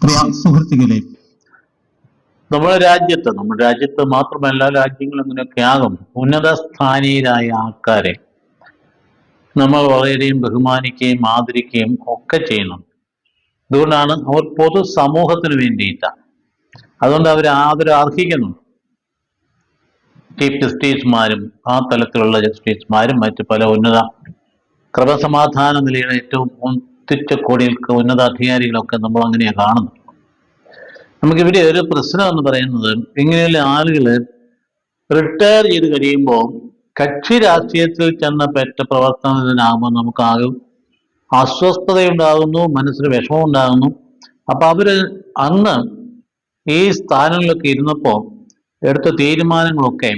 പ്രിയ സുഹൃത്തുക്കളെ, നമ്മുടെ രാജ്യത്ത് മാത്രമല്ല രാജ്യങ്ങൾ ഇങ്ങനെയൊക്കെ ആകും ഉന്നത സ്ഥാനീയരായ ആൾക്കാരെ നമ്മൾ വളരെയധികം ബഹുമാനിക്കുകയും ആദരിക്കുകയും ഒക്കെ ചെയ്യുന്നു. അതുകൊണ്ടാണ് അവർ പൊതു സമൂഹത്തിന് വേണ്ടിയിട്ടാണ്. അതുകൊണ്ട് അവർ ആദരം അർഹിക്കുന്നു. ചീഫ് ജസ്റ്റിസുമാരും ആ തലത്തിലുള്ള ജസ്റ്റിസുമാരും മറ്റു പല ഉന്നത ക്രമസമാധാന നിലയുടെ ഏറ്റവും ഉച്ചകോടികൾക്ക് ഉന്നത അധികാരികളൊക്കെ നമ്മൾ അങ്ങനെയാണ് കാണുന്നത്. നമുക്കിവിടെ ഒരു പ്രശ്നം എന്ന് പറയുന്നത്, ഇങ്ങനെയുള്ള ആളുകൾ റിട്ടയർ ചെയ്ത് കഴിയുമ്പോൾ കക്ഷി രാഷ്ട്രീയത്തിൽ ചെന്ന പെറ്റ പ്രവർത്തനത്തിനാകുമ്പോൾ നമുക്കാകും അസ്വസ്ഥതയുണ്ടാകുന്നു, മനസ്സിന് വിഷമം ഉണ്ടാകുന്നു. അപ്പൊ അവര് അന്ന് ഈ സ്ഥാനങ്ങളിലൊക്കെ ഇരുന്നപ്പോൾ എടുത്ത തീരുമാനങ്ങളൊക്കെ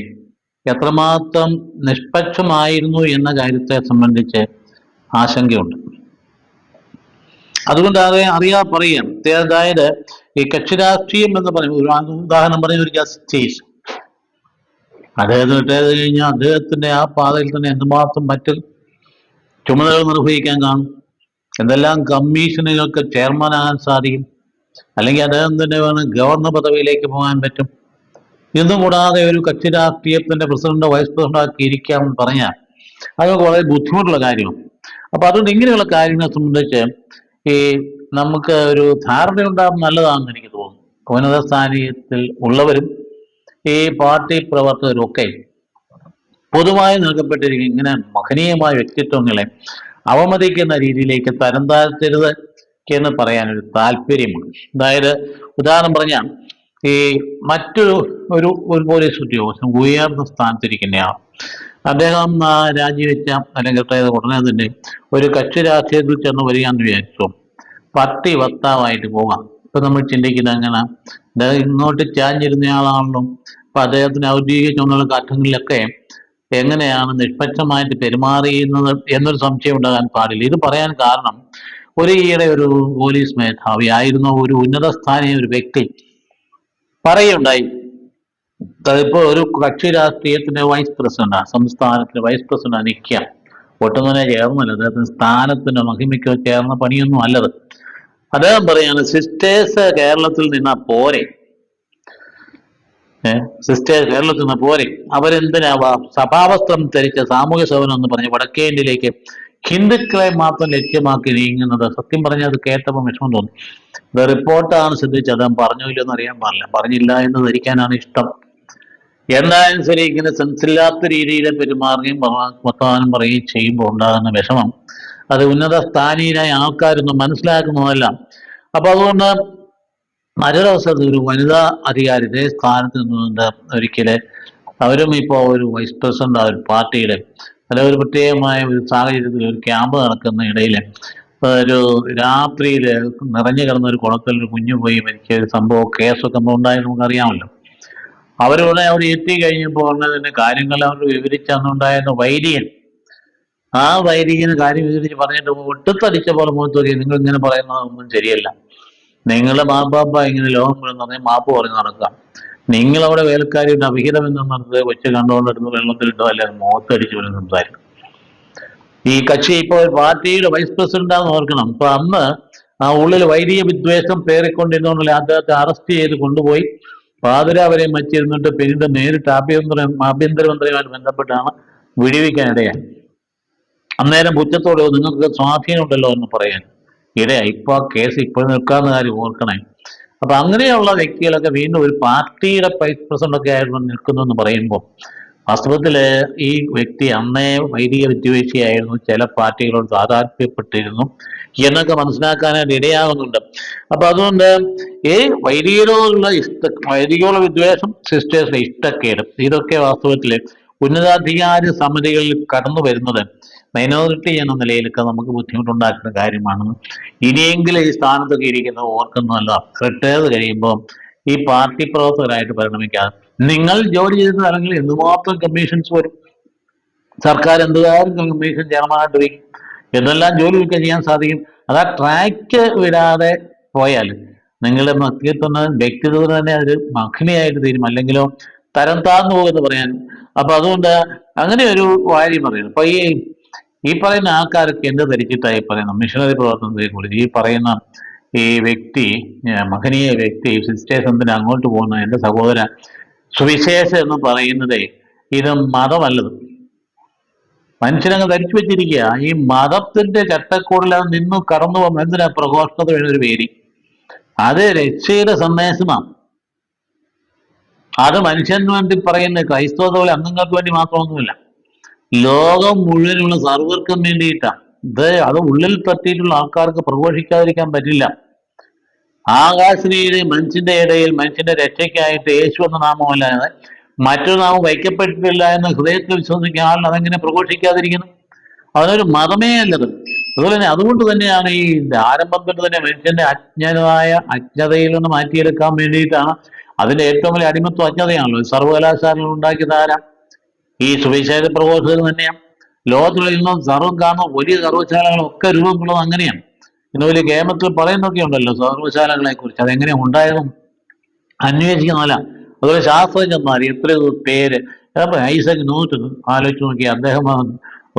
എത്രമാത്രം നിഷ്പക്ഷമായിരുന്നു എന്ന കാര്യത്തെ സംബന്ധിച്ച് ആശങ്കയുണ്ട്. അതുകൊണ്ട് പറയാം. അതായത് ഈ കക്ഷി രാഷ്ട്രീയം എന്ന് പറയും, ഒരു ഉദാഹരണം പറയുന്ന ഒരു ജസ്റ്റിസ്, അദ്ദേഹത്തിന് റിട്ടയർ ചെയ്ത് കഴിഞ്ഞാൽ അദ്ദേഹത്തിന്റെ ആ പാതയിൽ തന്നെ എന്തുമാത്രം മറ്റ് ചുമതലകൾ നിർവഹിക്കാൻ കാണും. എന്തെല്ലാം കമ്മീഷനുകൾക്ക് ചെയർമാനാകാൻ സാധിക്കും, അല്ലെങ്കിൽ അദ്ദേഹം തന്നെ വേണം ഗവർണർ പദവിയിലേക്ക് പോകാൻ പറ്റും. ഇതൊന്നും കൂടാതെ ഒരു കക്ഷി രാഷ്ട്രീയത്തിന്റെ പ്രസിഡന്റോ വൈസ് പ്രസിഡന്റോ ആക്കി ഇരിക്കാമെന്ന് പറഞ്ഞാൽ അതൊക്കെ വളരെ ബുദ്ധിമുട്ടുള്ള കാര്യമാണ്. അപ്പൊ അതുകൊണ്ട് ഇങ്ങനെയുള്ള കാര്യങ്ങളെ സംബന്ധിച്ച് ഈ നമുക്ക് ഒരു ധാരണ ഉണ്ടാകും നല്ലതാണെന്ന് എനിക്ക് തോന്നുന്നു. ഉന്നത സ്ഥാനീയത്തിൽ ഉള്ളവരും ഈ പാർട്ടി പ്രവർത്തകരും ഒക്കെ പൊതുവായി നൽകപ്പെട്ടിരിക്കും ഇങ്ങനെ മഹനീയമായ വ്യക്തിത്വങ്ങളെ അവമതിക്കുന്ന രീതിയിലേക്ക് തരം താഴ്ത്തരുത് എന്ന് പറയാൻ ഒരു താല്പര്യമുണ്ട്. അതായത് ഉദാഹരണം പറഞ്ഞാൽ, ഈ മറ്റൊരു ഒരു പോലീസ് ഉദ്യോഗസ്ഥൻ ഉയർന്ന സ്ഥാനത്തിരിക്കുന്നയാൾ, അദ്ദേഹം രാജിവെച്ച അല്ലെങ്കിൽ ഉടനെ തന്നെ ഒരു കക്ഷി രാഷ്ട്രീയത്തിൽ ചെന്ന് വരികയെന്ന് വിചാരിച്ചു പട്ടി വക്താവായിട്ട് പോകാം. ഇപ്പൊ നമ്മൾ ചിന്തിക്കുന്നത് അങ്ങനെ, അദ്ദേഹം ഇങ്ങോട്ട് ചാഞ്ഞിരുന്നയാളാണല്ലോ. അപ്പൊ അദ്ദേഹത്തിന് ഔദ്യോഗിക ചുമതല ഘട്ടങ്ങളിലൊക്കെ എങ്ങനെയാണ് നിഷ്പക്ഷമായിട്ട് പെരുമാറിയുന്നത് എന്നൊരു സംശയം ഉണ്ടാകാൻ പാടില്ല. ഇത് പറയാൻ കാരണം, ഈയിടെ ഒരു പോലീസ് മേധാവി ആയിരുന്ന ഒരു ഉന്നത സ്ഥാനീയ ഒരു വ്യക്തി പറയുണ്ടായി, അതിപ്പോ ഒരു കക്ഷി രാഷ്ട്രീയത്തിന്റെ വൈസ് പ്രസിഡന്റാണ്, സംസ്ഥാനത്തിന്റെ വൈസ് പ്രസിഡന്റ് നിൽക്കുക, ഒട്ടും തന്നെ ചേർന്നല്ല, അദ്ദേഹത്തിന് സ്ഥാനത്തിന്റെ മഹിമയ്ക്കോ ചേർന്ന പണിയൊന്നും അല്ലത്. അദ്ദേഹം പറയാണ്, സിസ്റ്റേഴ്സ് കേരളത്തിൽ നിന്നാ പോരെ, സിസ്റ്റേഴ്സ് കേരളത്തിൽ നിന്ന് പോരെ, അവരെന്തിനാവാ സഭാവസ്ത്രം ധരിച്ച സാമൂഹ്യ സേവനം എന്ന് പറഞ്ഞ് വടക്കേ ഇന്ത്യയിലേക്ക് ഹിന്ദുക്കളെ മാത്രം ലക്ഷ്യമാക്കി നീങ്ങുന്നത്. സത്യം പറഞ്ഞാൽ അത് കേട്ടപ്പോൾ വിഷമം തോന്നി. ഇത് റിപ്പോർട്ടാണ് ശ്രദ്ധിച്ചത്, അദ്ദേഹം പറഞ്ഞോ ഇല്ലെന്ന് അറിയാൻ പാടില്ല, പറഞ്ഞില്ല എന്ന് ധരിക്കാനാണ് ഇഷ്ടം. എന്തായാലും ശരി, ഇങ്ങനെ സെൻസില്ലാത്ത രീതിയിൽ പെരുമാറുകയും വർത്തമാനം പറയുകയും ചെയ്യുമ്പോൾ ഉണ്ടാകുന്ന വിഷമം അത് ഉന്നത സ്ഥാനീയരായ ആൾക്കാരൊന്നും മനസ്സിലാക്കുന്നതല്ല. അപ്പൊ അതുകൊണ്ട് മറ്റൊരവസരത്തിൽ ഒരു വനിതാ അധികാരി ഇതേ സ്ഥാനത്ത് നിന്നുകൊണ്ട് ഒരിക്കല് അവരും ഇപ്പോൾ ഒരു വൈസ് പ്രസിഡന്റ് ആ ഒരു പാർട്ടിയുടെ അല്ല ഒരു പ്രത്യേകമായ ഒരു സാഹചര്യത്തിൽ ഒരു ക്യാമ്പ് നടക്കുന്ന ഇടയിൽ ഒരു രാത്രിയിൽ നിറഞ്ഞു കിടന്ന ഒരു കുളത്തിൽ ഒരു കുഞ്ഞു പോയി മരിച്ച ഒരു സംഭവം കേസൊക്കെ ഉണ്ടായത് നമുക്കറിയാമല്ലോ. അവരുടെ അവിടെ എത്തി കഴിഞ്ഞപ്പോൾ തന്നെ കാര്യങ്ങൾ അവർ വിവരിച്ചന്നുണ്ടായിരുന്ന വൈദികൻ, ആ വൈദികന് കാര്യം വിവരിച്ച് പറഞ്ഞിട്ട് ഒട്ടത്തടിച്ച പോലെ മുഖത്ത് നോക്കി, നിങ്ങൾ ഇങ്ങനെ പറയുന്നതൊന്നും ശരിയല്ല, നിങ്ങളുടെ മാപ്പാപ്പ ഇങ്ങനെ ലോകം മുഴുവൻ പറഞ്ഞാൽ മാപ്പ് പറഞ്ഞ് നടക്കാം, നിങ്ങളവിടെ വേലക്കാരിയുടെ അവിഹിതം എന്ന് പറഞ്ഞത് വെച്ച് കണ്ടുകൊണ്ടിരുന്ന വെള്ളത്തിലിട്ടോ അല്ലെങ്കിൽ മുഖത്തടിച്ചു വരും സംസാരിക്കും. ഈ കക്ഷി ഇപ്പോൾ പാർട്ടിയുടെ വൈസ് പ്രസിഡന്റാന്ന് ഓർക്കണം. അപ്പൊ അന്ന് ആ ഉള്ളിൽ വൈദിക വിദ്വേഷം പേറിക്കൊണ്ടിരുന്നോണ്ടല്ലേ അദ്ദേഹത്തെ അറസ്റ്റ് ചെയ്ത് കൊണ്ടുപോയി പാതിരാവരെ മറ്റിരുന്നിട്ട് പിന്നീട് നേരിട്ട് ആഭ്യന്തരമന്ത്രിയുമായി ബന്ധപ്പെട്ടാണ് വിടുവിക്കാനിടയായി. അന്നേരം പുറ്റത്തോടെ നിങ്ങൾക്ക് സ്വാധീനമുണ്ടല്ലോ എന്ന് പറയാൻ ഇടയായി. ഇപ്പൊ ആ കേസ് ഇപ്പോൾ നിൽക്കാവുന്ന കാര്യം ഓർക്കണേ. അപ്പൊ അങ്ങനെയുള്ള വ്യക്തികളൊക്കെ വീണ്ടും ഒരു പാർട്ടിയുടെ വൈസ് പ്രസിഡന്റ് ഒക്കെ ആയിരുന്നു നിൽക്കുന്നു എന്ന് പറയുമ്പോൾ വാസ്തവത്തില് ഈ വ്യക്തി അന്നേ വൈദിക വിദ്വേഷിയായിരുന്നു, ചില പാർട്ടികളോട് താതാത്മ്യപ്പെട്ടിരുന്നു എന്നൊക്കെ മനസ്സിലാക്കാനായിട്ട് ഇടയാകുന്നുണ്ട്. അപ്പൊ അതുകൊണ്ട് ഈ വൈദികരോടുള്ള വിദ്വേഷം, സിസ്റ്റേഴ്സിന്റെ ഇഷ്ടക്കേട്, ഇതൊക്കെ വാസ്തവത്തില് ഉന്നതാധികാര സമിതികളിൽ കടന്നു വരുന്നത് മൈനോറിറ്റി എന്ന നിലയിലൊക്കെ നമുക്ക് ബുദ്ധിമുട്ടുണ്ടാക്കുന്ന കാര്യമാണ്. ഇനിയെങ്കിലും ഈ സ്ഥാനത്തൊക്കെ ഇരിക്കുന്നത് ഓർക്കുന്നതല്ല, റിട്ടയർ കഴിയുമ്പോൾ ഈ പാർട്ടി പ്രവർത്തകരായിട്ട് പരിണമിക്കാതെ നിങ്ങൾ ജോലി ചെയ്ത അല്ലെങ്കിൽ എന്തുമാത്രം കമ്മീഷൻസ് വരും, സർക്കാർ എന്തുകാരും കമ്മീഷൻ ചെയർമാനായിട്ട് വയ്ക്കും, എന്തെല്ലാം ജോലിയൊക്കെ ചെയ്യാൻ സാധിക്കും. അതാ ട്രാക്ക് വിടാതെ പോയാൽ നിങ്ങളുടെ വ്യക്തിത്വം തന്നെ ഒരു മഹിമയായിട്ട് തീരും, അല്ലെങ്കിലോ തരം താഴ്ന്നു പോകുമെന്ന് പറയാൻ. അപ്പൊ അതുകൊണ്ട് അങ്ങനെ ഒരു കാര്യം പറയുന്നു. അപ്പൊ ഈ പറയുന്ന ആൾക്കാരൊക്കെ എന്ത് ധരിച്ചിട്ടായി പറയുന്നത് മിഷണറി പ്രവർത്തനത്തെ കുറിച്ച്, ഈ പറയുന്ന ഈ വ്യക്തി, മഹനീയ വ്യക്തി സിസ്റ്റേഴ്സ് എന്തിനാ അങ്ങോട്ട് പോകുന്നത്? എൻ്റെ സഹോദര, സുവിശേഷം എന്ന് പറയുന്നത് ഇത് മതമല്ലത്. മനുഷ്യനങ്ങ് ധരിച്ചു വെച്ചിരിക്കുക ഈ മതത്തിന്റെ ചട്ടക്കൂടിൽ അത് നിന്ന് കടന്നു പോകുന്ന എന്തിനാ പ്രഘോഷണത വേണൊരു പേര്. അത് രക്ഷയുടെ സന്ദേശമാണ്. അത് മനുഷ്യന് വേണ്ടി പറയുന്ന ക്രൈസ്തവ പോലെ അംഗങ്ങൾക്ക് വേണ്ടി മാത്രമൊന്നുമില്ല, ലോകം മുഴുവനുള്ള സർവർക്കും വേണ്ടിയിട്ടാണ്. അത് ഉള്ളിൽ തട്ടിയിട്ടുള്ള ആൾക്കാർക്ക് പ്രഘോഷിക്കാതിരിക്കാൻ പറ്റില്ല. ആകാശനീതി മനുഷ്യന്റെ ഇടയിൽ മനുഷ്യന്റെ രക്ഷയ്ക്കായിട്ട് യേശു എന്ന നാമമല്ലാതെ മറ്റൊരു നാമം വയ്ക്കപ്പെട്ടിട്ടില്ല എന്ന് ഹൃദയത്തിൽ വിശ്വസിക്കുന്ന ആളിന് അതെങ്ങനെ പ്രഘോഷിക്കാതിരിക്കുന്നു? അതിനൊരു മതമേ അല്ലത്. അതുപോലെ തന്നെ അതുകൊണ്ട് തന്നെയാണ് ഈ ആരംഭത്തിൽ തന്നെ മനുഷ്യന്റെ അജ്ഞതയിൽ നിന്ന് മാറ്റിയെടുക്കാൻ വേണ്ടിയിട്ടാണ്. അതിന്റെ ഏറ്റവും വലിയ അടിമത്വം അജ്ഞതയാണല്ലോ. സർവകലാശാലകൾ ഉണ്ടാക്കിയത് ആരാ? ഈ സുവിശേഷ പ്രഘോഷകർ തന്നെയാണ്. ലോകത്തിലുള്ള ഇന്നും സർവം കാണുന്ന വലിയ സർവശാലകളൊക്കെ രൂപം കൊള്ളത് അങ്ങനെയാണ്. ഇന്ന് വലിയ കേമത്തിൽ പറയുന്നൊക്കെ ഉണ്ടല്ലോ സർവശാലകളെ കുറിച്ച്. അതെങ്ങനെ ഉണ്ടായതും അന്വേഷിക്കുന്നതല്ല. അതുപോലെ ശാസ്ത്രജ്ഞന്മാർ എത്രയോ പേര്, ഐസക് ന്യൂട്ടൺ ആലോചിച്ച് നോക്കി, അദ്ദേഹം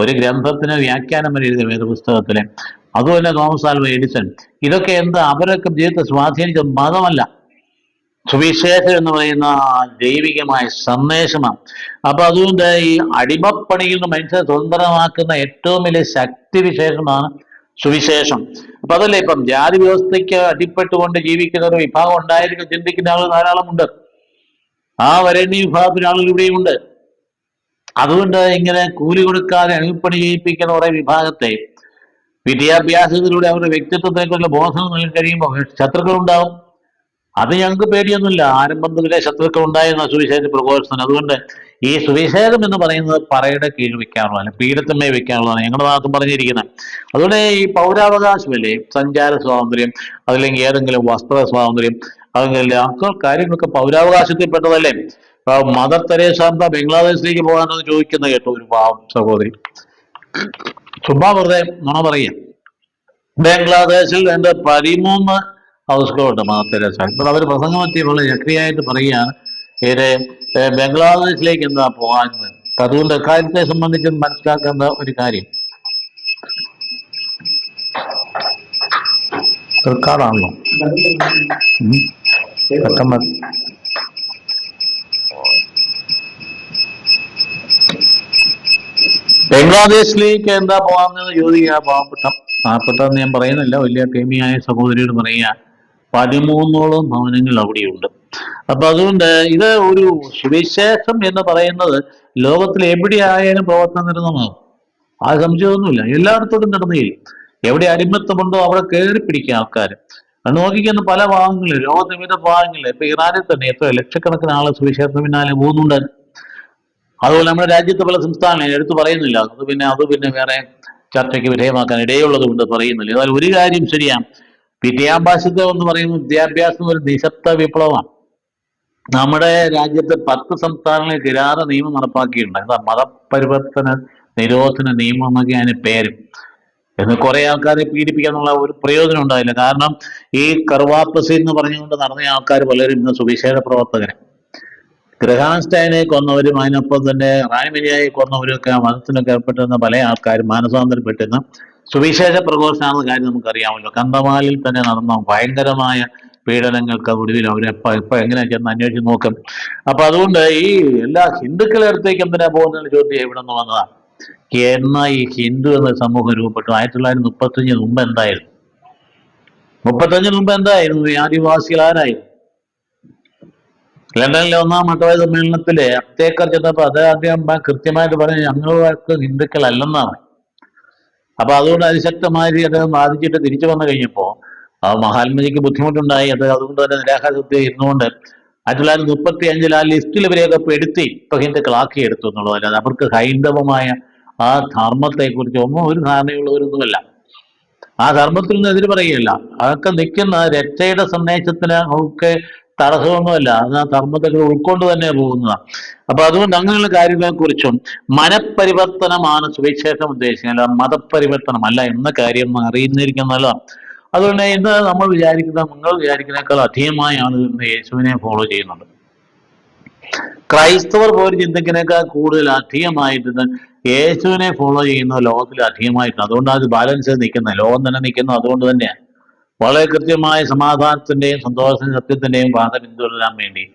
ഒരു ഗ്രന്ഥത്തിന് വ്യാഖ്യാനം വരെ എഴുതിയ വേദപുസ്തകത്തിലെ. അതുപോലെ തോമസ് ആൽവ എഡിസൺ, ഇതൊക്കെ എന്താ? അവരൊക്കെ ജീവിതത്തെ സ്വാധീനിച്ച മതമല്ല, സുവിശേഷം എന്ന് പറയുന്ന ദൈവികമായ സന്ദേശമാണ്. അപ്പൊ അതുകൊണ്ട് ഈ അടിമപ്പണിയിൽ നിന്ന് മനുഷ്യനെ സ്വതന്ത്രമാക്കുന്ന ഏറ്റവും വലിയ ശക്തി വിശേഷമാണ് സുവിശേഷം. അപ്പൊ അതല്ലേ ഇപ്പം ജാതി വ്യവസ്ഥയ്ക്ക് അടിപ്പെട്ടുകൊണ്ട് ജീവിക്കുന്ന ഒരു വിഭാഗം ഉണ്ടായിരിക്കും ചിന്തിക്കുന്ന ആളുകൾ ധാരാളമുണ്ട്. ആ വരേണ്യ വിഭാഗത്തിന് ആളുകൾ ഇവിടെയുണ്ട്. അതുകൊണ്ട് ഇങ്ങനെ കൂലി കൊടുക്കാതെ അടിമപ്പണി ചെയ്യിപ്പിക്കുന്ന കുറെ വിഭാഗത്തെ വിദ്യാഭ്യാസത്തിലൂടെ അവരുടെ വ്യക്തിത്വത്തെക്കുറിച്ചുള്ള ബോധം നൽകി കഴിയുമ്പോൾ ശത്രുക്കൾ ഉണ്ടാവും. അത് ഞങ്ങൾക്ക് പേടിയൊന്നുമില്ല. ആരംഭത്തിലെ ശത്രുക്കൾ ഉണ്ടായിരുന്ന സുവിശേഷ പ്രഘോഷത്തിന്. അതുകൊണ്ട് ഈ സുവിശേഷം എന്ന് പറയുന്നത് പറയുടെ കീഴിൽ വെക്കാനുള്ളതാണ്, പീഠത്തിന്മേൽ വെക്കാനുള്ളതാണ് ഞങ്ങളുടെ ഭാഗത്തും പറഞ്ഞിരിക്കുന്നത്. അതുകൊണ്ട് ഈ പൗരാവകാശമല്ലേ, സഞ്ചാര സ്വാതന്ത്ര്യം, അതല്ലെങ്കിൽ ഏതെങ്കിലും വസ്ത്ര സ്വാതന്ത്ര്യം, അല്ലെങ്കിൽ ആ കാര്യങ്ങളൊക്കെ പൗരാവകാശത്തിൽപ്പെട്ടതല്ലേ. മദർ തെരേസ എന്താ ബംഗ്ലാദേശിലേക്ക് പോകാനെന്ന് ചോദിക്കുന്നത് കേട്ടോ ഒരു പാവം സഹോദരി. ചുമ്മാ വെറുതെ നുണ പറയാം. ബംഗ്ലാദേശിൽ എൻ്റെ 13 ഹൗസുകളുണ്ട് മദർ തെരേസ. ഇപ്പോൾ അവർ പ്രസംഗം എത്തിയപ്പോൾ ചക്രിയായിട്ട് പറയുകയാണ് ഇത് ബംഗ്ലാദേശിലേക്ക് എന്താ പോകാമെന്ന്. അതുകൊണ്ട് കാര്യത്തെ സംബന്ധിച്ച് മനസ്സിലാക്കേണ്ട ഒരു കാര്യം, സർക്കാരാണല്ലോ ബംഗ്ലാദേശിലേക്ക് എന്താ പോകാമെന്ന് ചോദിക്കുക. പാവപ്പെട്ടെന്ന് ഞാൻ പറയുന്നില്ല, വലിയ പ്രേമിയായ സഹോദരിയോട് പറയുക. 13ഓളം ഭവനങ്ങൾ അവിടെയുണ്ട്. അപ്പൊ അതുകൊണ്ട് ഇത് ഒരു സുവിശേഷം എന്ന് പറയുന്നത് ലോകത്തിൽ എവിടെയായാലും പ്രവർത്തനം നടന്നതാകും. ആ സംശയമൊന്നുമില്ല. എല്ലായിടത്തോടും നടന്നുകയും എവിടെ അടിമത്തമുണ്ടോ അവിടെ കയറി പിടിക്കുക ആൾക്കാർ. അത് നോക്കിക്കുന്ന പല ഭാഗങ്ങളിൽ, ലോകത്തെ വിവിധ ഭാഗങ്ങളിൽ. ഇപ്പൊ ഇറാനിൽ തന്നെ എത്ര ലക്ഷക്കണക്കിന് ആളെ സുവിശേഷത്തിന് പിന്നാലെ പോകുന്നുണ്ട്. അതുപോലെ നമ്മുടെ രാജ്യത്തെ പല സംസ്ഥാനങ്ങളും എടുത്തു പറയുന്നില്ല. അത് പിന്നെ വേറെ ചർച്ചയ്ക്ക് വിധേയമാക്കാൻ ഇടയുള്ളത് കൊണ്ട് പറയുന്നില്ല. എന്നാൽ ഒരു കാര്യം ശരിയാണ്, വിദ്യാഭ്യാസത്തെ എന്ന് പറയുന്നത് വിദ്യാഭ്യാസം ഒരു നിശബ്ദ വിപ്ലവമാണ്. നമ്മുടെ രാജ്യത്ത് 10 സംസ്ഥാനങ്ങളിൽ കിരാത നിയമം നടപ്പാക്കിയിട്ടുണ്ട്. എന്താ? മതപരിവർത്തന നിരോധന നിയമം എന്നൊക്കെ അതിന് പേര്. എന്ന് കുറെ ആൾക്കാരെ പീഡിപ്പിക്കാന്നുള്ള ഒരു പ്രയോജനം ഉണ്ടായില്ല. കാരണം ഈ കർവാപ്പസി എന്ന് പറഞ്ഞുകൊണ്ട് നടന്ന ആൾക്കാർ പലരും ഇന്ന് സുവിശേഷ പ്രവർത്തകരെ. ഗ്രഹാൻസ്റ്റൈനെ കൊന്നവരും അതിനൊപ്പം തന്നെ റാണിമരിയായി കൊന്നവരും ഒക്കെ മതത്തിനൊക്കെ ഏർപ്പെട്ടിരുന്ന പല ആൾക്കാരും മാനസാന്തരപ്പെട്ടിരുന്ന സുവിശേഷ പ്രഘോഷമാണെന്ന കാര്യം നമുക്കറിയാമല്ലോ. കന്തമാലിൽ തന്നെ നടന്ന ഭയങ്കരമായ പീഡനങ്ങൾക്ക് ഒടുവിൽ ഇപ്പൊ എങ്ങനെയാ ചെന്ന് അന്വേഷിച്ച് നോക്കും. അപ്പൊ അതുകൊണ്ട് ഈ എല്ലാ ഹിന്ദുക്കളുടെ അടുത്തേക്ക് എന്തിനാ പോകുന്ന ചോദ്യം എവിടെ നിന്ന് വന്നതാണ്. എന്നാ ഈ ഹിന്ദു എന്ന സമൂഹം രൂപപ്പെട്ടു? 1935 മുമ്പ് എന്തായിരുന്നു? 35 മുമ്പ് എന്തായിരുന്നു? ഈ ആദിവാസികൾ ആരായിരുന്നു? ലണ്ടനിലെ 1-ാം മട്ടവായ സമ്മേളനത്തിലെ അപ്തേക്കർ ചെന്നപ്പോ അദ്ദേഹം കൃത്യമായിട്ട് പറഞ്ഞു ഞങ്ങൾക്ക് ഹിന്ദുക്കൾ അല്ലെന്നാണ്. അപ്പൊ അതുകൊണ്ട് അതിശക്തമായി അദ്ദേഹം വാദിച്ചിട്ട് തിരിച്ചു വന്നു കഴിഞ്ഞപ്പോ മഹാത്മജിക്ക് ബുദ്ധിമുട്ടുണ്ടായി. അതുകൊണ്ട് തന്നെ നിരാഹാരത്തെ ഇരുന്നുകൊണ്ട് 1935 ആ ലിസ്റ്റിൽ ഇവരെയൊക്കെ പെടുത്തി ഇപ്പൊ ഹിന്ദുക്കളാക്കി എടുത്തു എന്നുള്ളതല്ലാതെ അവർക്ക് ഹൈന്ദവമായ ആ ധർമ്മത്തെ കുറിച്ച് ഒരു ധാരണയുള്ളവരൊന്നുമല്ല. ആ ധർമ്മത്തിൽ നിന്ന് എതിര് പറയുകയല്ല. അതൊക്കെ നിൽക്കുന്ന രക്ഷയുടെ സന്ദേശത്തിന് ഒക്കെ തടസ്സമൊന്നുമല്ല. അത് ആ ധർമ്മത്തെ ഉൾക്കൊണ്ട് തന്നെ പോകുന്നതാണ്. അപ്പൊ അതുകൊണ്ട് അങ്ങനെയുള്ള കാര്യങ്ങളെ കുറിച്ചും മനപരിവർത്തനമാണ് സുവിശേഷം ഉദ്ദേശിക്കുന്നത്, മതപരിവർത്തനമല്ല എന്ന കാര്യം അറിയുന്നിരിക്കുന്നതല്ല. അതുകൊണ്ട് ഇന്ന് നിങ്ങൾ വിചാരിക്കുന്നതിനേക്കാൾ അധികമായ ആളുകൾ ഇന്ന് യേശുവിനെ ഫോളോ ചെയ്യുന്നുണ്ട്. ക്രൈസ്തവർ പോലും ചിന്തിക്കുന്നതിനേക്കാൾ കൂടുതൽ അധികമായിട്ട് യേശുവിനെ ഫോളോ ചെയ്യുന്ന ലോകത്തിൽ അധികമായിട്ടുണ്ട്. അതുകൊണ്ടാണ് അത് ബാലൻസ് നിൽക്കുന്നത്. ലോകം തന്നെ നിൽക്കുന്നത് അതുകൊണ്ട് തന്നെയാണ്. വളരെ കൃത്യമായ സമാധാനത്തിന്റെയും സന്തോഷത്തിന്റെയും സത്യത്തിന്റെയും പാത പിന്തുടരാൻ വേണ്ടി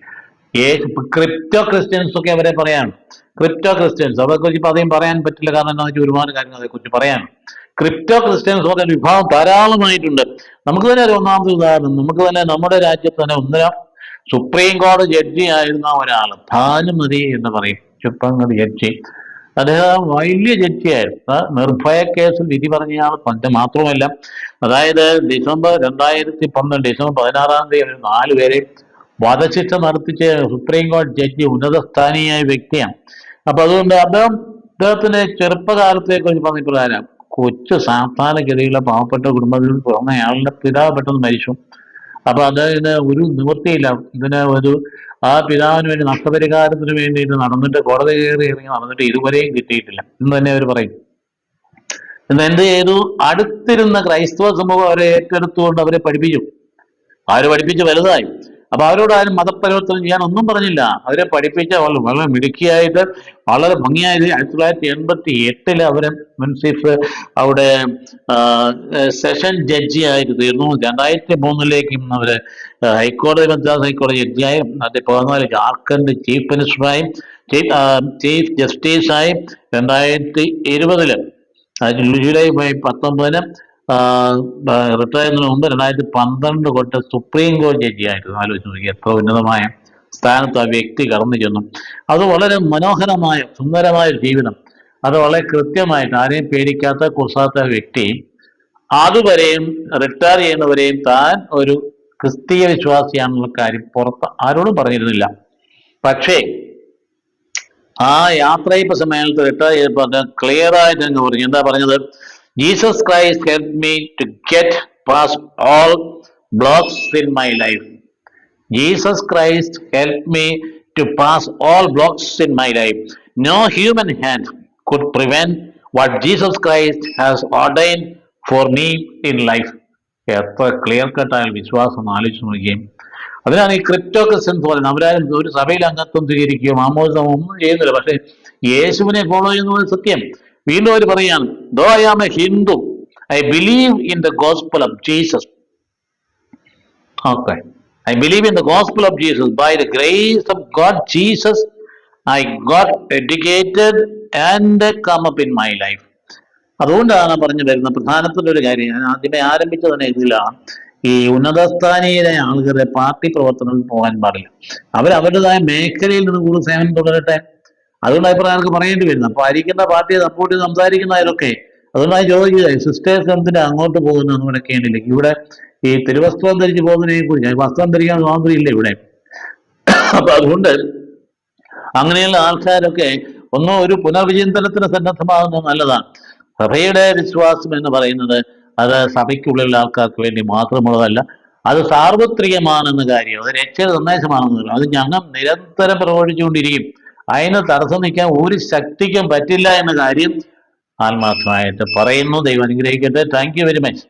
ക്രിപ്റ്റോ ക്രിസ്ത്യൻസ് ഒക്കെ അവരെ പറയാണ്. ക്രിപ്റ്റോ ക്രിസ്ത്യൻസ് അവരെ കുറിച്ച് ഇപ്പൊ അധികം പറയാൻ പറ്റില്ല, കാരണം എന്താ വെച്ചാൽ ഒരുപാട് കാര്യങ്ങൾ അതേക്കുറിച്ച് പറയാൻ. ക്രിപ്റ്റോ ക്രിസ്ത്യൻസ് പറഞ്ഞ വിഭാഗം ധാരാളമായിട്ടുണ്ട്. നമുക്ക് തന്നെ ഒരു ഒന്നാമത്തെ ഉദാഹരണം, നമുക്ക് തന്നെ നമ്മുടെ രാജ്യത്ത് തന്നെ ഒന്നര സുപ്രീം കോടതി ജഡ്ജി ആയിരുന്ന ഒരാൾ, ഭാനുമതി എന്ന് പറയും, സുപ്രീം ജഡ്ജി. അദ്ദേഹം വലിയ ജഡ്ജിയായിരുന്നു. നിർഭയ കേസിൽ വിധി പറഞ്ഞയാൾ മാത്രമല്ല, അതായത് ഡിസംബർ 2012 ഡിസംബർ 16 ഒരു 4 പേരെ വധശിക്ഷ നടത്തിച്ച സുപ്രീം കോടതി ജഡ്ജി, ഉന്നതസ്ഥാനീയായ വ്യക്തിയാണ്. അപ്പൊ അതുകൊണ്ട് അദ്ദേഹത്തിന്റെ ചെറുപ്പകാലത്തെ കുറിച്ച് പറഞ്ഞ കൊച്ചു സാധാരണഗതിയിലുള്ള പാവപ്പെട്ട കുടുംബത്തിൽ പിറന്ന അയാളുടെ പിതാവ് പെട്ടെന്ന് മരിച്ചു. അപ്പൊ അദ്ദേഹത്തിന് ഒരു നിവൃത്തിയില്ല. ആ പിതാവിന് വേണ്ടി നഷ്ടപരിഹാരത്തിന് വേണ്ടിയിട്ട് നടന്നിട്ട് കോടതി കയറി ഇറങ്ങി നടന്നിട്ട് ഇതുവരെയും കിട്ടിയിട്ടില്ല എന്ന് തന്നെ അവർ പറയും. എന്ന് എന്ത് ചെയ്തു? അടുത്തിരുന്ന ക്രൈസ്തവ സമൂഹം അവരെ ഏറ്റെടുത്തുകൊണ്ട് അവരെ പഠിപ്പിച്ചു. അവരെ പഠിപ്പിച്ച് വലുതായി. അപ്പൊ അവരോട് ആരും മതപരിവർത്തനം ചെയ്യാൻ ഒന്നും പറഞ്ഞില്ല. അവരെ പഠിപ്പിച്ച വളരെ മിടുക്കിയായിട്ട് വളരെ ഭംഗിയായത് 1988 അവരെ മുൻസിഫ് അവിടെ സെഷൻ ജഡ്ജി ആയിട്ട് തീർന്നു. 2003 അവര് ഹൈക്കോടതി മദ്രാസ് ഹൈക്കോടതി ജഡ്ജിയായി. 2014 ജാർഖണ്ഡ് ചീഫ് മിനിസ്റ്ററായും ചീഫ് ജസ്റ്റിസായി. 2020 ജൂലൈ 19 റിട്ടയർ ചെയ്യുന്നതിന് മുമ്പ് 2012 തൊട്ട് സുപ്രീം കോടതി ജഡ്ജിയായിരുന്നു. ആലോചിച്ച് നോക്കി എത്ര ഉന്നതമായ സ്ഥാനത്ത് ആ വ്യക്തി കടന്നു ചെന്നു. അത് വളരെ മനോഹരമായ സുന്ദരമായ ജീവിതം. അത് വളരെ കൃത്യമായിട്ട് ആരെയും പേടിക്കാത്ത കുസാത്ത വ്യക്തി അതുവരെയും റിട്ടയർ ചെയ്യുന്നവരെയും താൻ ഒരു ക്രിസ്തീയ വിശ്വാസിയാണെന്നുള്ള കാര്യം പുറത്ത് ആരോടും പറഞ്ഞിരുന്നില്ല. പക്ഷേ ആ യാത്രയപ്പ് സമ്മേളനത്തിൽ റിട്ടയർ ചെയ്തപ്പോൾ ക്ലിയർ ആയിട്ട് അങ്ങ് പറഞ്ഞു. എന്താ പറഞ്ഞത്? Jesus Christ help me to get past all blocks in my life. Jesus Christ help me to pass all blocks in my life. No human hand could prevent what Jesus Christ has ordained for me in life. എത്ര clear കട്ടായ വിശ്വാസം ആലോചിച്ച് നോക്കുകയും. അതിനാണ് ഈ crypto Christians പറയുന്നത്. അവരാരും ഒരു സഭയിൽ അംഗത്വം സ്വീകരിക്കുകയോ മാമോദിസം ഒന്നും ചെയ്യുന്നില്ല. പക്ഷെ യേശുവിനെ ഫോളോ ചെയ്യുന്നത് സത്യം. വീണ്ടും അവർ പറയാണ്, though I am a Hindu, I believe in the gospel of Jesus. Okay, I believe in the gospel of Jesus. By the grace of God Jesus I got educated and come up in my life. അതുകൊണ്ടാണ് പറഞ്ഞു വരുന്ന പ്രധാനപ്പെട്ട ഒരു കാര്യം. ഞാൻ ആദ്യമേ ആരംഭിച്ചത് തന്നെ ഇതിലാണ്. ഈ ഉന്നതസ്ഥാനീയരായ ആളുകളുടെ പാർട്ടി പ്രവർത്തനത്തിൽ പോകാൻ പാടില്ല. അവരവരുടേതായ മേഖലയിൽ നിന്ന് കൂടുതൽ സേവനം തുടരട്ടെ. അതുകൊണ്ട് അഭിപ്രായം പറയേണ്ടി വരുന്നു. അപ്പൊ ആയിരിക്കുന്ന പാർട്ടിയെ സപ്പോർട്ട് ചെയ്ത് സംസാരിക്കുന്നതിലൊക്കെ അതുകൊണ്ടായി ചോദിക്കുക, സിസ്റ്റേഴ്സ് എന്തിനാ അങ്ങോട്ട് പോകുന്നു നമ്മുടെ കേന്ദ്രത്തിൽ? ഇവിടെ ഈ തിരുവസ്ത്രം ധരിച്ച് പോകുന്നതിനെ കുറിച്ച്, വസ്ത്രം ധരിക്കാൻ സ്വാതന്ത്ര്യം ഇല്ല ഇവിടെ. അപ്പൊ അതുകൊണ്ട് അങ്ങനെയുള്ള ആൾക്കാരൊക്കെ ഒരു പുനർവിചിന്തനത്തിന് സന്നദ്ധമാകുന്നത് നല്ലതാണ്. സഭയുടെ വിശ്വാസം എന്ന് പറയുന്നത് അത് സഭയ്ക്കുള്ളിലുള്ള ആൾക്കാർക്ക് വേണ്ടി മാത്രമുള്ളതല്ല, അത് സാർവത്രികമാണെന്ന കാര്യം, അത് രക്ഷയുടെ സന്ദേശമാണെന്ന് അത് ഞങ്ങൾ നിരന്തരം പ്രവർത്തിച്ചുകൊണ്ടിരിക്കും. അതിന് തടസ്സം നിൽക്കാൻ ഒരു ശക്തിക്കും പറ്റില്ല എന്ന കാര്യം ആത്മാർത്ഥമായിട്ട് പറയുന്നു. ദൈവം അനുഗ്രഹിക്കട്ടെ. Thank you very much.